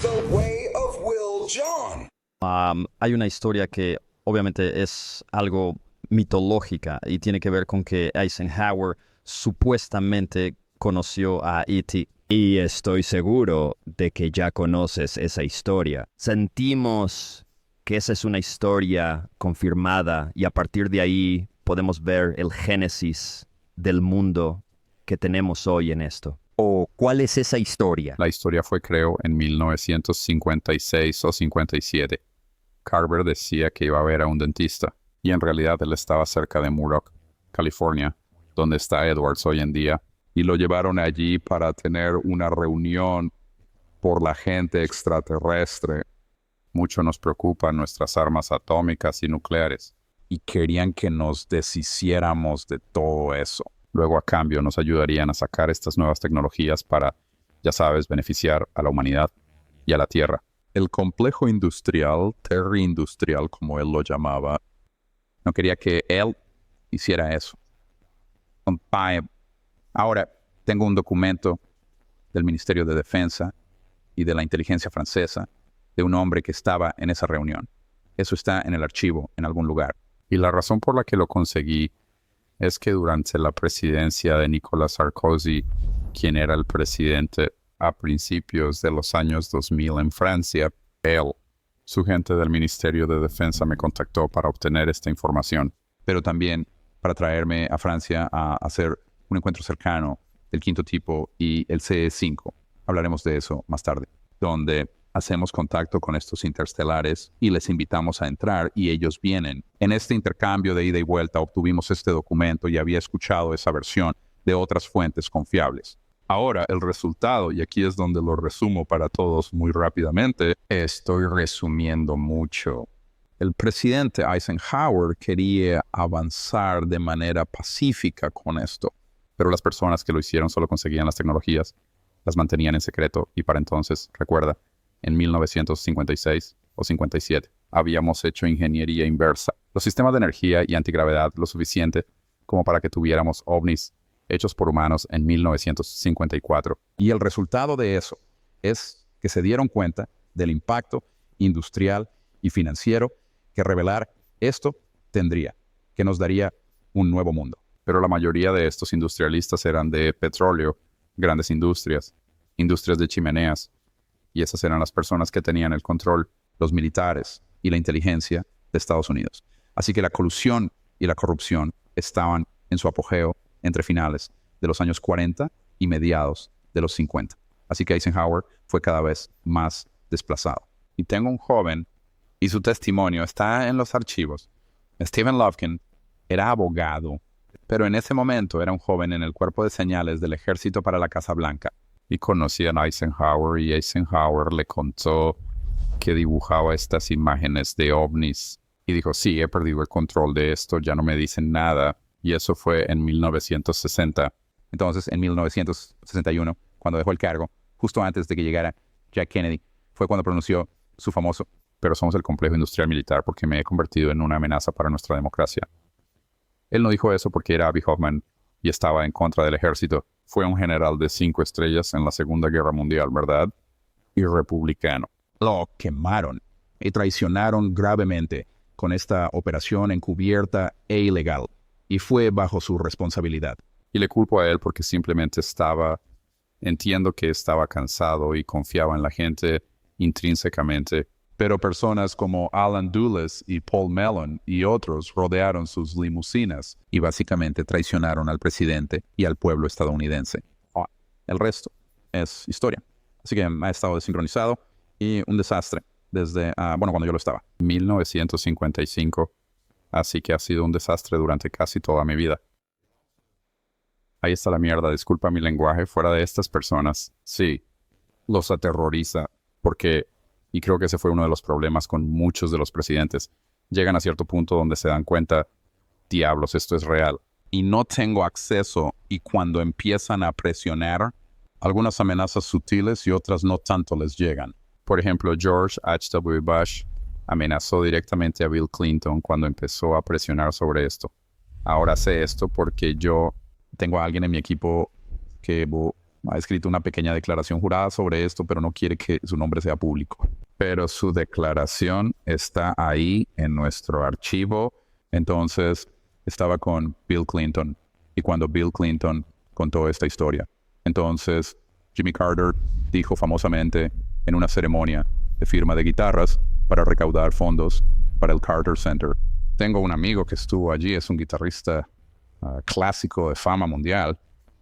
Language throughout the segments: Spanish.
The Way of Will John. Hay una historia que obviamente es algo mitológica y tiene que ver con que Eisenhower supuestamente conoció a E.T. Y estoy seguro de que ya conoces esa historia. Sentimos que esa es una historia confirmada y a partir de ahí podemos ver el génesis del mundo que tenemos hoy en esto. ¿O cuál es esa historia? La historia fue, creo, en 1956 o 57. Carver decía que iba a ver a un dentista y en realidad él estaba cerca de Muroc, California, donde está Edwards hoy en día. Y lo llevaron allí para tener una reunión por la gente extraterrestre. Mucho nos preocupan nuestras armas atómicas y nucleares. Y querían que nos deshiciéramos de todo eso. Luego, a cambio, nos ayudarían a sacar estas nuevas tecnologías para, ya sabes, beneficiar a la humanidad y a la Tierra. El complejo industrial, Terry Industrial, como él lo llamaba, no quería que él hiciera eso. Ahora, tengo un documento del Ministerio de Defensa y de la inteligencia francesa de un hombre que estaba en esa reunión. Eso está en el archivo, en algún lugar. Y la razón por la que lo conseguí es que durante la presidencia de Nicolas Sarkozy, quien era el presidente a principios de los años 2000 en Francia, él, su gente del Ministerio de Defensa, me contactó para obtener esta información, pero también para traerme a Francia a hacer un encuentro cercano del quinto tipo y el CE5. Hablaremos de eso más tarde, donde hacemos contacto con estos interstelares y les invitamos a entrar y ellos vienen. En este intercambio de ida y vuelta obtuvimos este documento y había escuchado esa versión de otras fuentes confiables. Ahora, el resultado, y aquí es donde lo resumo para todos muy rápidamente, estoy resumiendo mucho. El presidente Eisenhower quería avanzar de manera pacífica con esto, pero las personas que lo hicieron solo conseguían las tecnologías, las mantenían en secreto y para entonces, recuerda, en 1956 o 57 habíamos hecho ingeniería inversa. Los sistemas de energía y antigravedad lo suficiente como para que tuviéramos ovnis hechos por humanos en 1954. Y el resultado de eso es que se dieron cuenta del impacto industrial y financiero que revelar esto tendría, que nos daría un nuevo mundo. Pero la mayoría de estos industrialistas eran de petróleo, grandes industrias, industrias de chimeneas, y esas eran las personas que tenían el control, los militares y la inteligencia de Estados Unidos. Así que la colusión y la corrupción estaban en su apogeo entre finales de los años 40 y mediados de los 50. Así que Eisenhower fue cada vez más desplazado. Y tengo un joven, y su testimonio está en los archivos. Stephen Lofkin era abogado, pero en ese momento era un joven en el cuerpo de señales del Ejército para la Casa Blanca. Y conocían a Eisenhower y Eisenhower le contó que dibujaba estas imágenes de ovnis. Y dijo, sí, he perdido el control de esto, ya no me dicen nada. Y eso fue en 1960. Entonces, en 1961, cuando dejó el cargo, justo antes de que llegara Jack Kennedy, fue cuando pronunció su famoso, pero somos el complejo industrial militar porque me he convertido en una amenaza para nuestra democracia. Él no dijo eso porque era Abby Hoffman y estaba en contra del ejército. Fue un general de 5 estrellas en la Segunda Guerra Mundial, ¿verdad? Y republicano. Lo quemaron y traicionaron gravemente con esta operación encubierta e ilegal. Y fue bajo su responsabilidad. Y le culpo a él porque simplemente entiendo que estaba cansado y confiaba en la gente intrínsecamente. Pero personas como Alan Dulles y Paul Mellon y otros rodearon sus limusinas y básicamente traicionaron al presidente y al pueblo estadounidense. El resto es historia. Así que ha estado desincronizado y un desastre desde, cuando yo lo estaba. 1955. Así que ha sido un desastre durante casi toda mi vida. Ahí está la mierda, disculpa mi lenguaje, fuera de estas personas. Sí, los aterroriza porque, y creo que ese fue uno de los problemas con muchos de los presidentes, llegan a cierto punto donde se dan cuenta, diablos, esto es real. Y no tengo acceso, y cuando empiezan a presionar, algunas amenazas sutiles y otras no tanto les llegan. Por ejemplo, George H.W. Bush amenazó directamente a Bill Clinton cuando empezó a presionar sobre esto. Ahora sé esto porque yo tengo a alguien en mi equipo que Ha escrito una pequeña declaración jurada sobre esto, pero no quiere que su nombre sea público. Pero su declaración está ahí en nuestro archivo. Entonces, estaba con Bill Clinton. Y cuando Bill Clinton contó esta historia, entonces Jimmy Carter dijo famosamente en una ceremonia de firma de guitarras para recaudar fondos para el Carter Center. Tengo un amigo que estuvo allí, es un guitarrista clásico de fama mundial,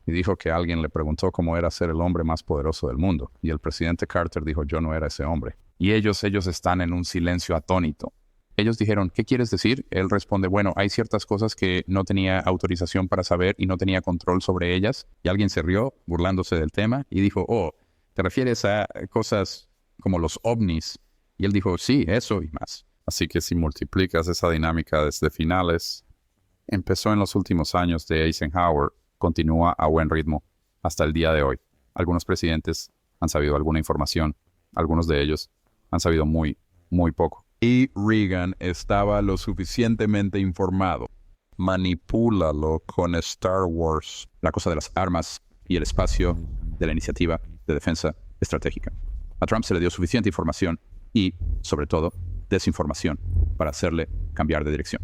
y dijo que alguien le preguntó cómo era ser el hombre más poderoso del mundo. Y el presidente Carter dijo, yo no era ese hombre. Y ellos están en un silencio atónito. Ellos dijeron, ¿qué quieres decir? Él responde, bueno, hay ciertas cosas que no tenía autorización para saber y no tenía control sobre ellas. Y alguien se rió, burlándose del tema, y dijo, oh, ¿te refieres a cosas como los ovnis? Y él dijo, sí, eso y más. Así que si multiplicas esa dinámica desde finales, empezó en los últimos años de Eisenhower, continúa a buen ritmo hasta el día de hoy. Algunos presidentes han sabido alguna información, algunos de ellos han sabido muy, muy poco. Y Reagan estaba lo suficientemente informado. Manipúlalo con Star Wars. La cosa de las armas y el espacio de la iniciativa de defensa estratégica. A Trump se le dio suficiente información y, sobre todo, desinformación para hacerle cambiar de dirección.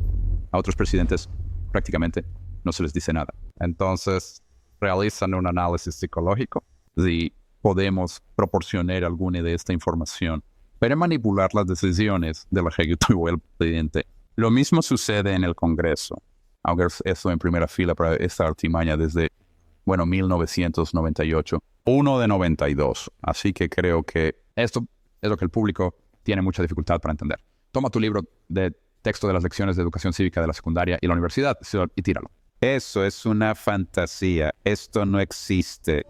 A otros presidentes prácticamente no se les dice nada. Entonces, realizan un análisis psicológico si podemos proporcionar alguna de esta información para manipular las decisiones del ejecutivo del presidente. Lo mismo sucede en el Congreso, aunque estoy en primera fila para esta artimaña desde, 1998, uno de 92. Así que creo que esto es lo que el público tiene mucha dificultad para entender. Toma tu libro de texto de las lecciones de educación cívica de la secundaria y la universidad y tíralo. Eso es una fantasía. Esto no existe.